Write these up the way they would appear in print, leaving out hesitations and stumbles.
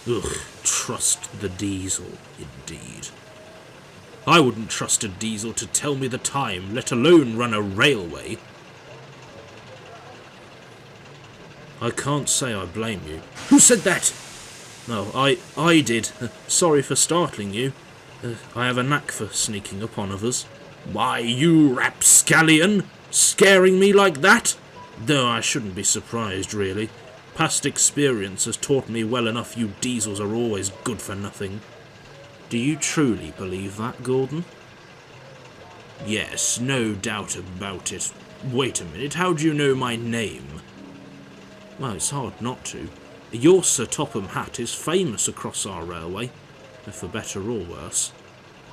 Ugh, trust the diesel, indeed. I wouldn't trust a diesel to tell me the time, let alone run a railway. I can't say I blame you. Who said that? No, I did. Sorry for startling you. I have a knack for sneaking up on others. Why, you rapscallion! Scaring me like that? Though I shouldn't be surprised, really. Past experience has taught me well enough you diesels are always good for nothing. Do you truly believe that, Gordon? Yes, no doubt about it. Wait a minute, how do you know my name? Well, it's hard not to. Your Sir Topham Hatt is famous across our railway, for better or worse.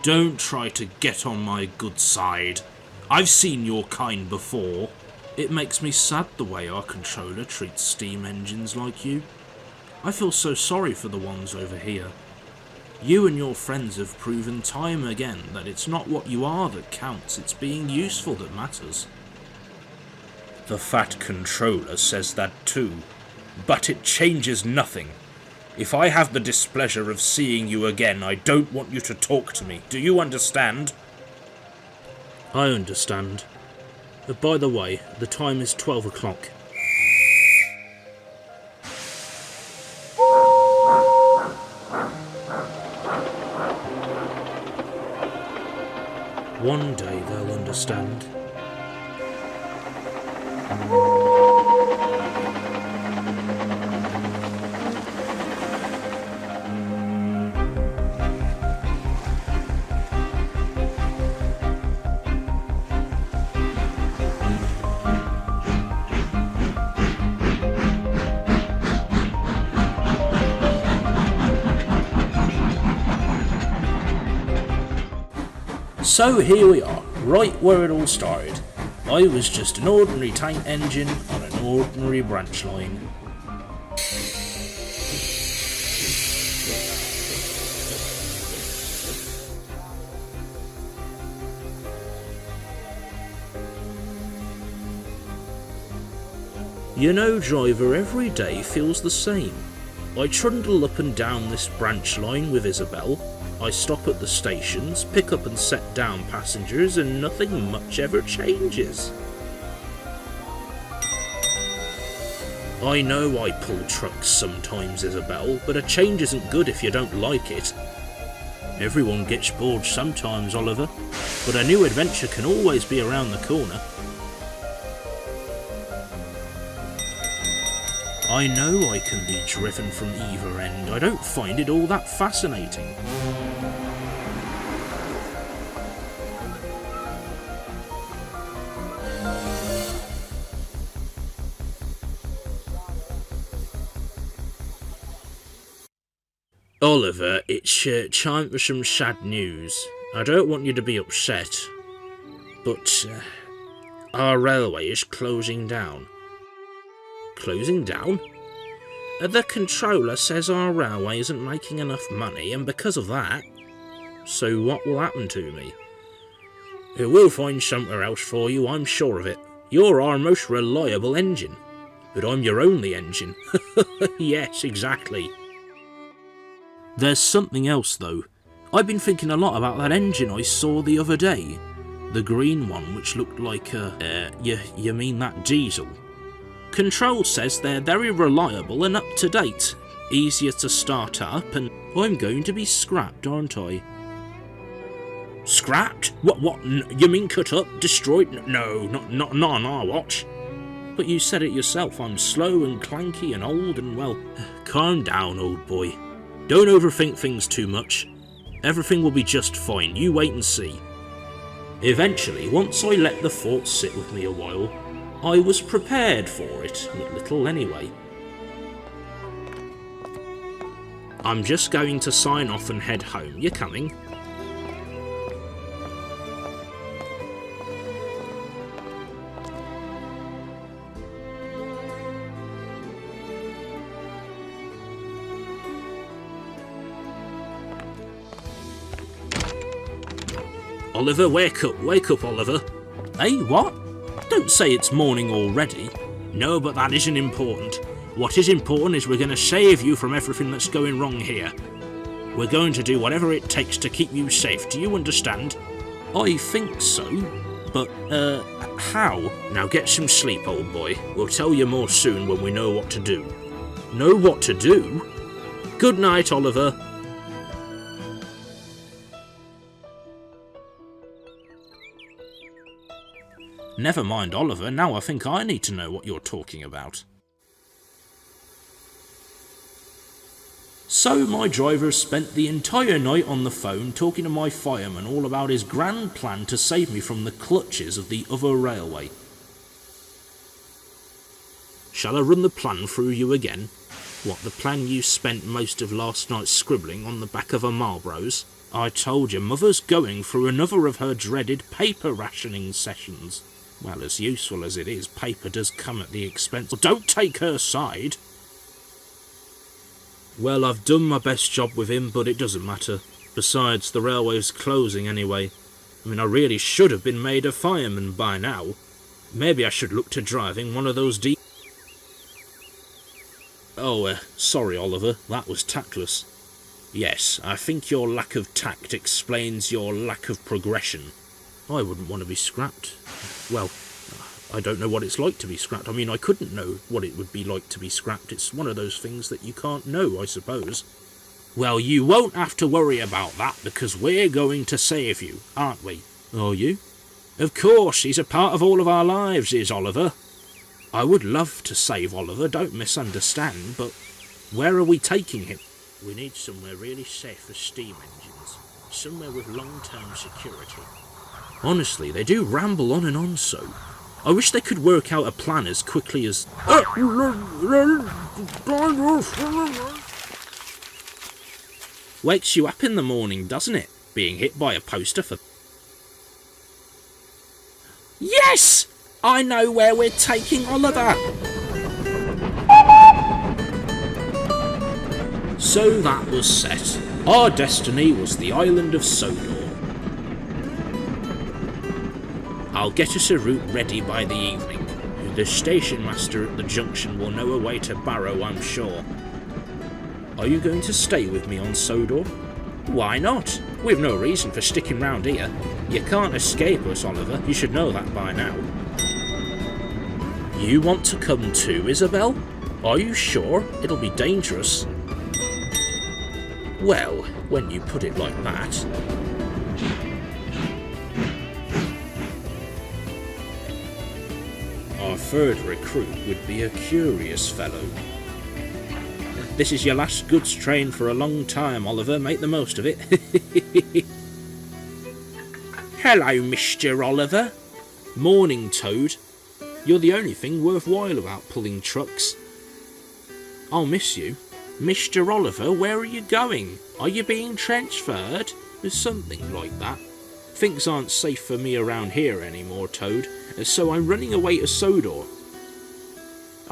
Don't try to get on my good side. I've seen your kind before. It makes me sad the way our controller treats steam engines like you. I feel so sorry for the ones over here. You and your friends have proven time again that it's not what you are that counts, it's being useful that matters. The fat controller says that too, but it changes nothing. If I have the displeasure of seeing you again, I don't want you to talk to me. Do you understand? I understand. By the way, the time is 12 o'clock. One day they'll understand. So here we are, right where it all started. I was just an ordinary tank engine on an ordinary branch line. You know, driver, every day feels the same. I trundle up and down this branch line with Isabel. I stop at the stations, pick up and set down passengers, and nothing much ever changes. I know I pull trucks sometimes, Isabel, but a change isn't good if you don't like it. Everyone gets bored sometimes, Oliver, but a new adventure can always be around the corner. I know I can be driven from either end. I don't find it all that fascinating. Oliver, it's time for some sad news. I don't want you to be upset, but our railway is closing down. Closing down? The controller says our railway isn't making enough money, and because of that... So what will happen to me? We'll find somewhere else for you, I'm sure of it. You're our most reliable engine. But I'm your only engine. Yes, exactly. There's something else, though. I've been thinking a lot about that engine I saw the other day. The green one, which looked like you mean that diesel? Control says they're very reliable and up to date, easier to start up, and I'm going to be scrapped, aren't I? Scrapped? What? You mean cut up, destroyed? No, not on our watch. But you said it yourself, I'm slow and clanky and old and well... Calm down, old boy. Don't overthink things too much. Everything will be just fine, you wait and see. Eventually, once I let the thoughts sit with me a while, I was prepared for it, a little anyway. I'm just going to sign off and head home. You coming? Oliver, wake up, Oliver. Hey, what? Don't say it's morning already. No, but that isn't important. What is important is we're going to save you from everything that's going wrong here. We're going to do whatever it takes to keep you safe, do you understand? I think so, but, how? Now get some sleep, old boy. We'll tell you more soon when we know what to do. Know what to do? Good night, Oliver. Never mind Oliver, now I think I need to know what you're talking about. So my driver spent the entire night on the phone talking to my fireman all about his grand plan to save me from the clutches of the other railway. Shall I run the plan through you again? What, the plan you spent most of last night scribbling on the back of a Marlboro's? I told you, Mother's going through another of her dreaded paper rationing sessions. Well, as useful as it is, paper does come at the expense. Don't take her side! Well, I've done my best job with him, but it doesn't matter. Besides, the railway's closing anyway. I mean, I really should have been made a fireman by now. Maybe I should look to driving one of those sorry, Oliver, that was tactless. Yes, I think your lack of tact explains your lack of progression. I wouldn't want to be scrapped. Well, I don't know what it's like to be scrapped. I mean, I couldn't know what it would be like to be scrapped. It's one of those things that you can't know, I suppose. Well, you won't have to worry about that, because we're going to save you, aren't we? Are you? Of course, he's a part of all of our lives, is Oliver. I would love to save Oliver, don't misunderstand, but where are we taking him? We need somewhere really safe for steam engines. Somewhere with long-term security. Honestly, they do ramble on and on so. I wish they could work out a plan as quickly as... Wakes you up in the morning, doesn't it? Being hit by a poster for... Yes! I know where we're taking Oliver! So that was set. Our destiny was the island of Sodor. I'll get us a route ready by the evening. The station master at the junction will know a way to Barrow, I'm sure. Are you going to stay with me on Sodor? Why not? We've no reason for sticking round here. You can't escape us, Oliver. You should know that by now. You want to come too, Isabel? Are you sure? It'll be dangerous. Well, when you put it like that... Our third recruit would be a curious fellow. This is your last goods train for a long time, Oliver. Make the most of it. Hello, Mr. Oliver. Morning, Toad. You're the only thing worthwhile about pulling trucks. I'll miss you. Mr. Oliver, where are you going? Are you being transferred? There's something like that. Things aren't safe for me around here anymore, Toad, so I'm running away to Sodor.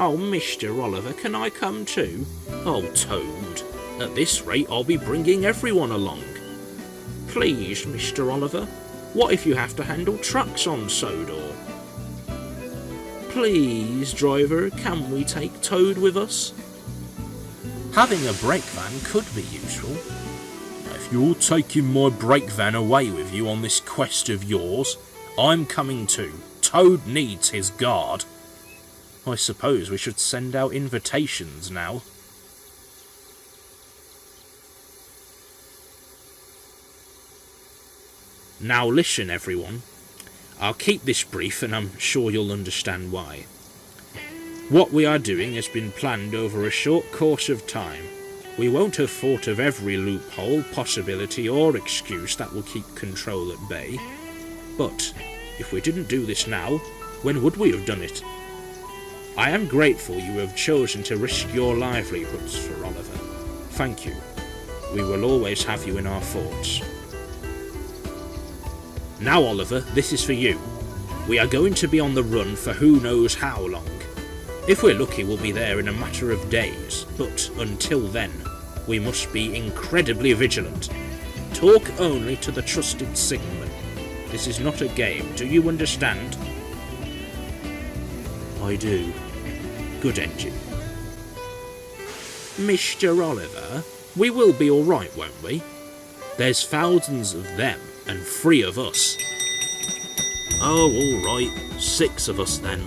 Oh, Mr. Oliver, can I come too? Oh, Toad, at this rate I'll be bringing everyone along. Please, Mr. Oliver, what if you have to handle trucks on Sodor? Please, driver, can we take Toad with us? Having a brake van could be useful. If you're taking my brake van away with you on this quest of yours, I'm coming too. Toad needs his guard. I suppose we should send out invitations now. Now listen, everyone. I'll keep this brief and I'm sure you'll understand why. What we are doing has been planned over a short course of time. We won't have thought of every loophole, possibility or excuse that will keep control at bay. But if we didn't do this now, when would we have done it? I am grateful you have chosen to risk your livelihoods for Oliver. Thank you. We will always have you in our thoughts. Now, Oliver, this is for you. We are going to be on the run for who knows how long. If we're lucky, we'll be there in a matter of days, but until then, we must be incredibly vigilant. Talk only to the trusted signalman. This is not a game, do you understand? I do. Good engine. Mr. Oliver, we will be all right, won't we? There's thousands of them and 3 of us. Oh, all right, 6 of us then.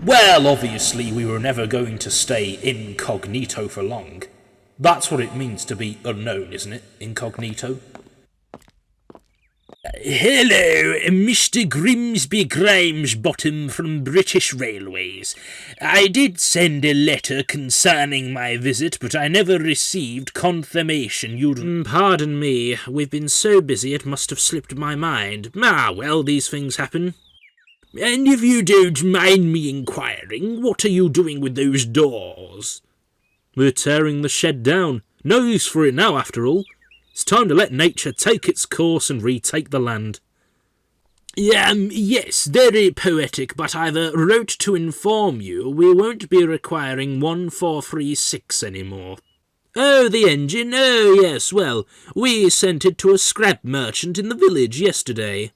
Well, obviously we were never going to stay incognito for long. That's what it means to be unknown, isn't it? Incognito. Hello, Mr. Grimsby Grimesbottom from British Railways. I did send a letter concerning my visit, but I never received confirmation you'd... Pardon me, we've been so busy it must have slipped my mind. Ah, well, these things happen. And if you don't mind me inquiring, what are you doing with those doors? We're tearing the shed down. No use for it now, after all. It's time to let nature take its course and retake the land. Yes, very poetic, but I've wrote to inform you we won't be requiring 1436 anymore. Oh, the engine? Oh, yes, well, we sent it to a scrap merchant in the village yesterday.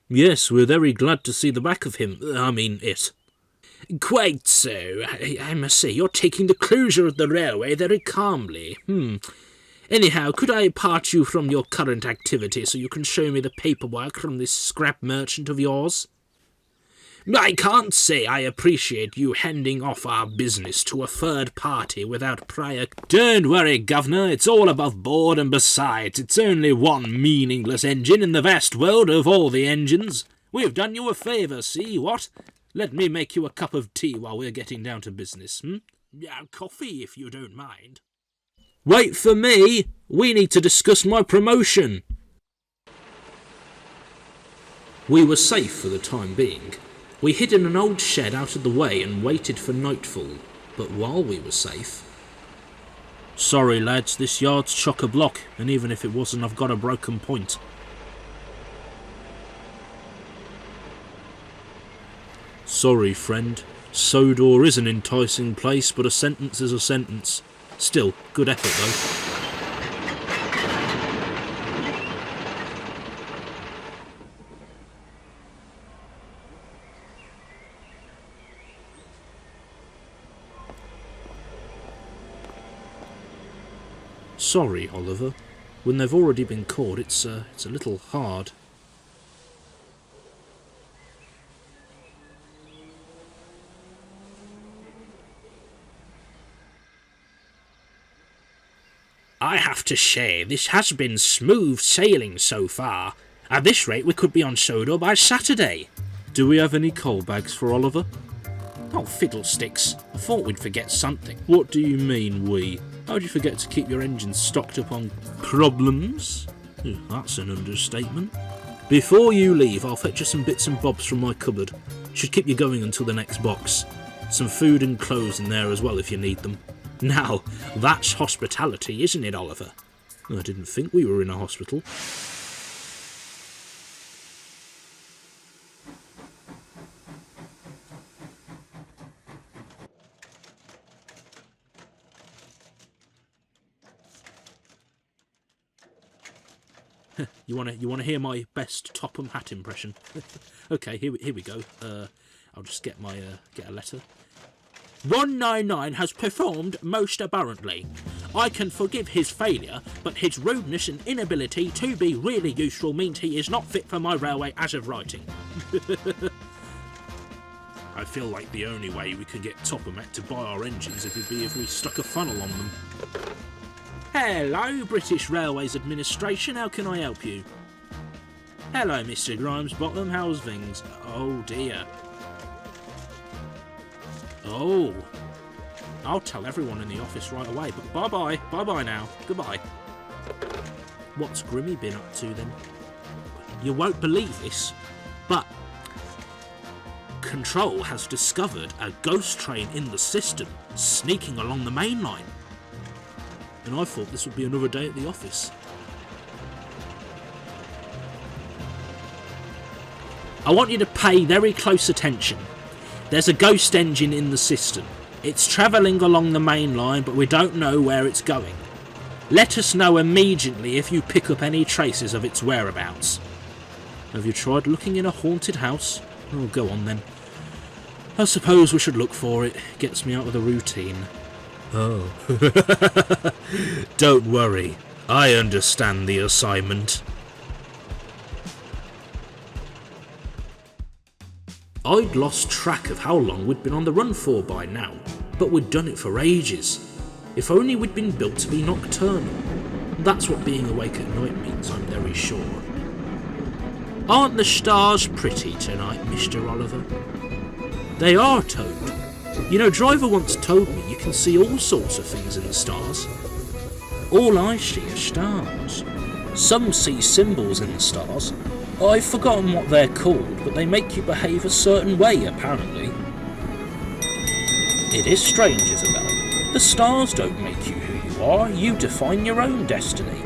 Yes, we're very glad to see the back of him. I mean, it. Quite so. I must say, you're taking the closure of the railway very calmly. Anyhow, could I part you from your current activity so you can show me the paperwork from this scrap merchant of yours? I can't say I appreciate you handing off our business to a third party without prior... Don't worry, Governor, it's all above board, and besides, it's only one meaningless engine in the vast world of all the engines. We've done you a favour, see, what? Let me make you a cup of tea while we're getting down to business, Yeah, coffee, if you don't mind. Wait for me! We need to discuss my promotion! We were safe for the time being. We hid in an old shed out of the way and waited for nightfall, but while we were safe... Sorry lads, this yard's chock-a-block, and even if it wasn't, I've got a broken point. Sorry, friend. Sodor is an enticing place, but a sentence is a sentence. Still, good effort though. Sorry, Oliver. When they've already been caught, it's a little hard. I have to say, this has been smooth sailing so far. At this rate, we could be on Sodor by Saturday. Do we have any coal bags for Oliver? Oh, fiddlesticks. I thought we'd forget something. What do you mean, we? How'd you forget to keep your engines stocked up on problems? That's an understatement. Before you leave, I'll fetch you some bits and bobs from my cupboard. Should keep you going until the next box. Some food and clothes in there as well if you need them. Now, that's hospitality, isn't it, Oliver? I didn't think we were in a hospital. You wanna hear my best Topham Hatt impression? Okay, here we go. I'll just get a letter. 199 has performed most aberrantly. I can forgive his failure, but his rudeness and inability to be really useful means he is not fit for my railway as of writing. I feel like the only way we could get Topham Hatt to buy our engines would be if we stuck a funnel on them. Hello, British Railways Administration, how can I help you? Hello, Mr. Grimesbottom, how's things? Oh dear. Oh. I'll tell everyone in the office right away, but bye-bye. Bye-bye now. Goodbye. What's Grimmy been up to then? You won't believe this, but Control has discovered a ghost train in the system sneaking along the main line. And I thought this would be another day at the office. I want you to pay very close attention. There's a ghost engine in the system. It's travelling along the main line, but we don't know where it's going. Let us know immediately if you pick up any traces of its whereabouts. Have you tried looking in a haunted house? Oh, go on then. I suppose we should look for it. Gets me out of the routine. Oh. Don't worry. I understand the assignment. I'd lost track of how long we'd been on the run for by now, but we'd done it for ages. If only we'd been built to be nocturnal. That's what being awake at night means, I'm very sure. Aren't the stars pretty tonight, Mr. Oliver? They are, Toad. You know, Driver once told me you can see all sorts of things in the stars. All I see are stars. Some see symbols in the stars. I've forgotten what they're called, but they make you behave a certain way, apparently. It is strange, Isabel. The stars don't make you who you are, you define your own destiny.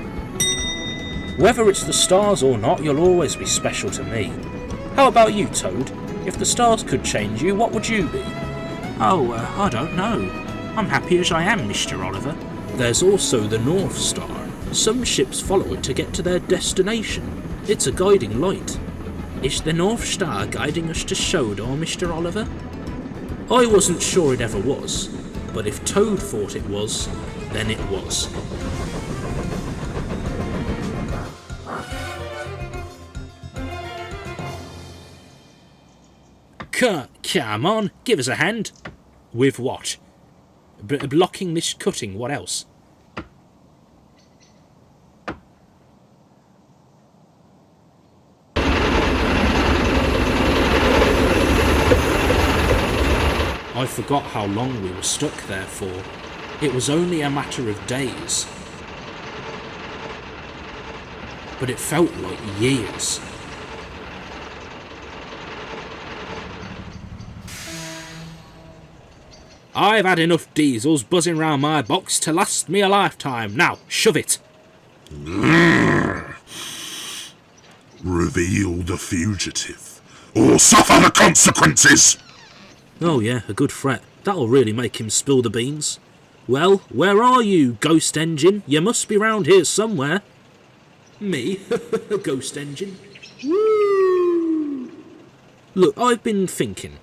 Whether it's the stars or not, you'll always be special to me. How about you, Toad? If the stars could change you, what would you be? Oh, I don't know. I'm happy as I am, Mr. Oliver. There's also the North Star. Some ships follow it to get to their destination. It's a guiding light. Is the North Star guiding us to Sodor, Mr. Oliver? I wasn't sure it ever was, but if Toad thought it was, then it was. Come on, give us a hand. With what? Blocking this cutting, what else? I forgot how long we were stuck there for. It was only a matter of days. But it felt like years. I've had enough diesels buzzing round my box to last me a lifetime. Now, shove it. Reveal the fugitive, or suffer the consequences! Oh yeah, a good threat. That'll really make him spill the beans. Well, where are you, Ghost Engine? You must be round here somewhere. Me? Ghost Engine? Woo! Look, I've been thinking.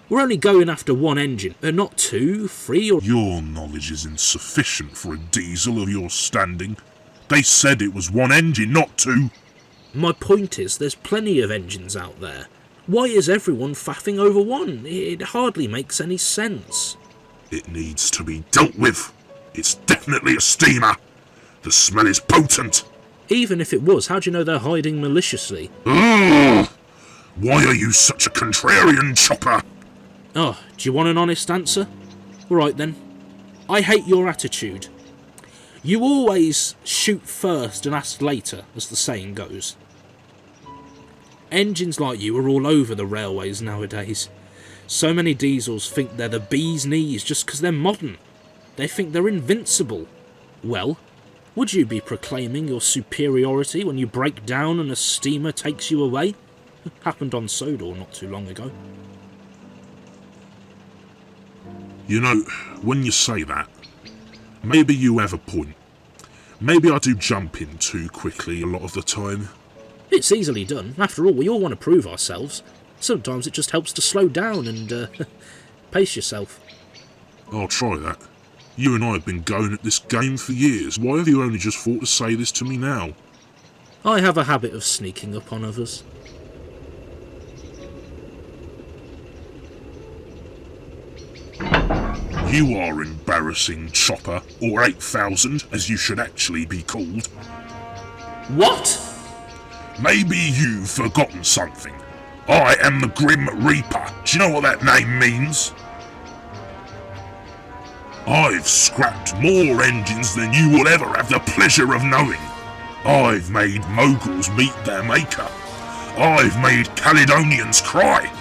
We're only going after one engine, not two, three, or... Your knowledge is insufficient for a diesel of your standing. They said it was one engine, not two. My point is, there's plenty of engines out there. Why is everyone faffing over one? It hardly makes any sense. It needs to be dealt with. It's definitely a steamer. The smell is potent. Even if it was, how do you know they're hiding maliciously? Ugh! Why are you such a contrarian, Chopper? Oh, do you want an honest answer? Alright then. I hate your attitude. You always shoot first and ask later, as the saying goes. Engines like you are all over the railways nowadays. So many diesels think they're the bee's knees just because they're modern. They think they're invincible. Well, would you be proclaiming your superiority when you break down and a steamer takes you away? Happened on Sodor not too long ago. You know, when you say that, maybe you have a point. Maybe I do jump in too quickly a lot of the time. It's easily done. After all, we all want to prove ourselves. Sometimes it just helps to slow down and pace yourself. I'll try that. You and I have been going at this game for years. Why have you only just thought to say this to me now? I have a habit of sneaking up on others. You are embarrassing, Chopper, or 8000, as you should actually be called. What? Maybe you've forgotten something. I am the Grim Reaper. Do you know what that name means? I've scrapped more engines than you will ever have the pleasure of knowing. I've made moguls meet their maker. I've made Caledonians cry.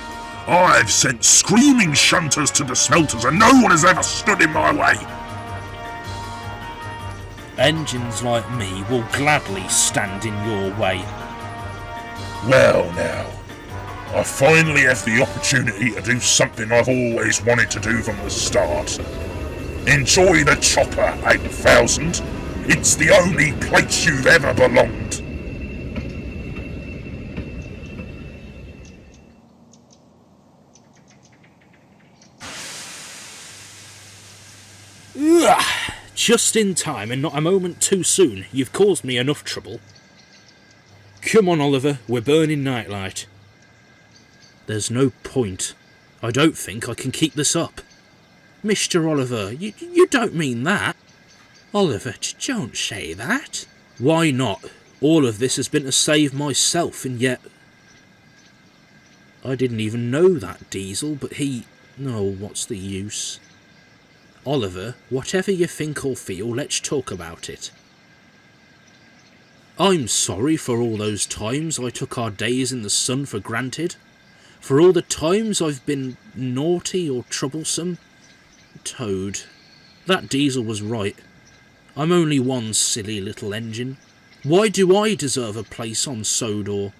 I've sent screaming shunters to the smelters, and no one has ever stood in my way. Engines like me will gladly stand in your way. Well now, I finally have the opportunity to do something I've always wanted to do from the start. Enjoy the chopper, 8000. It's the only place you've ever belonged. Ugh. Just in time and not a moment too soon. You've caused me enough trouble. Come on, Oliver, we're burning nightlight. There's no point. I don't think I can keep this up. Mr. Oliver, you don't mean that. Oliver, don't say that. Why not? All of this has been to save myself, and yet... I didn't even know that Diesel, but he... No, what's the use? Oliver, whatever you think or feel, let's talk about it. I'm sorry for all those times I took our days in the sun for granted. For all the times I've been naughty or troublesome. Toad, that Diesel was right. I'm only one silly little engine. Why do I deserve a place on Sodor?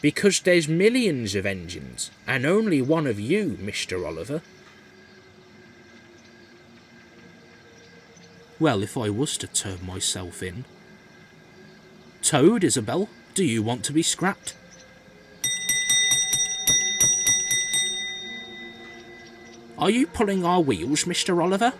Because there's millions of engines, and only one of you, Mr. Oliver. Well, if I was to turn myself in. Toad, Isabel, do you want to be scrapped? Are you pulling our wheels, Mr. Oliver?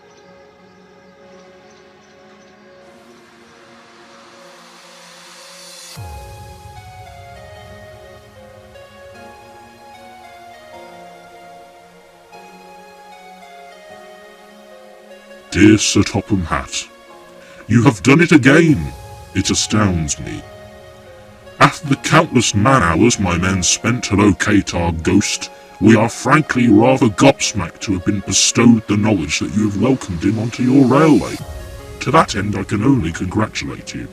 Dear Sir Topham Hatt, you have done it again. It astounds me. After the countless man-hours my men spent to locate our ghost, we are frankly rather gobsmacked to have been bestowed the knowledge that you have welcomed him onto your railway. To that end I can only congratulate you.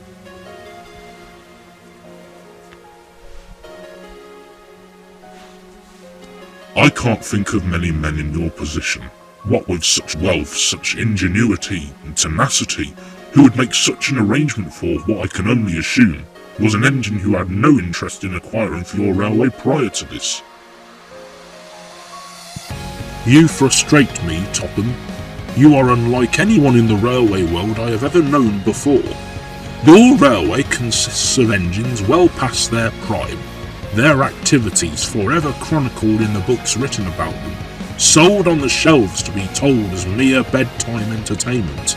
I can't think of many men in your position, what with such wealth, such ingenuity and tenacity, who would make such an arrangement for what I can only assume was an engine who had no interest in acquiring for your railway prior to this. You frustrate me, Topham. You are unlike anyone in the railway world I have ever known before. Your railway consists of engines well past their prime, their activities forever chronicled in the books written about them, sold on the shelves to be told as mere bedtime entertainment.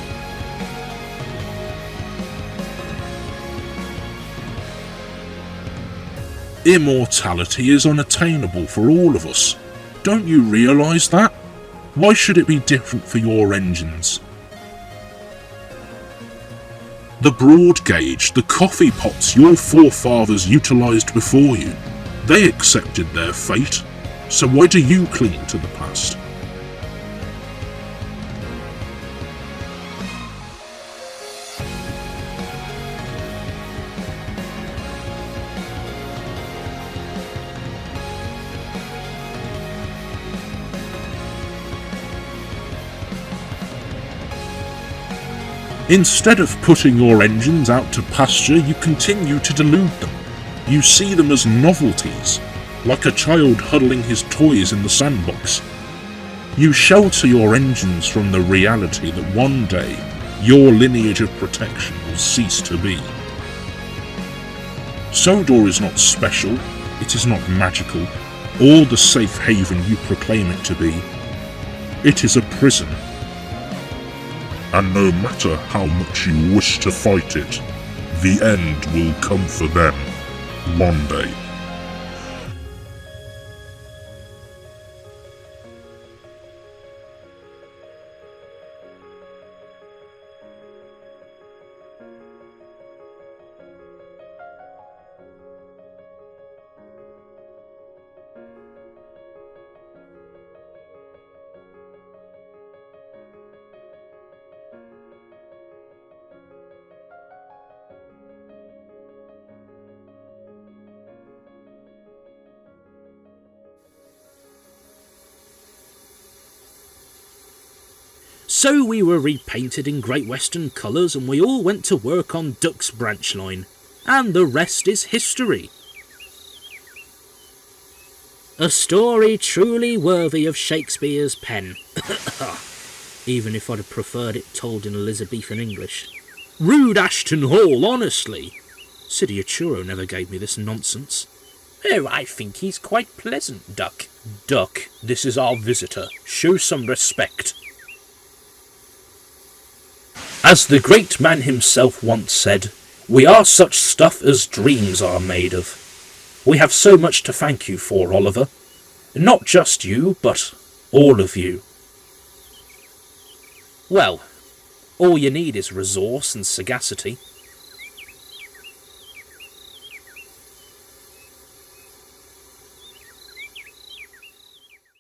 Immortality is unattainable for all of us. Don't you realise that? Why should it be different for your engines? The broad gauge, the coffee pots your forefathers utilised before you, they accepted their fate. So why do you cling to the past? Instead of putting your engines out to pasture, you continue to delude them. You see them as novelties, like a child huddling his toys in the sandbox. You shelter your engines from the reality that one day your lineage of protection will cease to be. Sodor is not special, it is not magical, or the safe haven you proclaim it to be. It is a prison. And no matter how much you wish to fight it, the end will come for them one day. So we were repainted in Great Western colours and we all went to work on Duck's branch line. And the rest is history. A story truly worthy of Shakespeare's pen. Even if I'd have preferred it told in Elizabethan English. Rood Ashton Hall, honestly. Sidney Churro never gave me this nonsense. Oh, I think he's quite pleasant, Duck. Duck, this is our visitor. Show some respect. As the great man himself once said, we are such stuff as dreams are made of. We have so much to thank you for, Oliver. Not just you, but all of you. Well, all you need is resource and sagacity.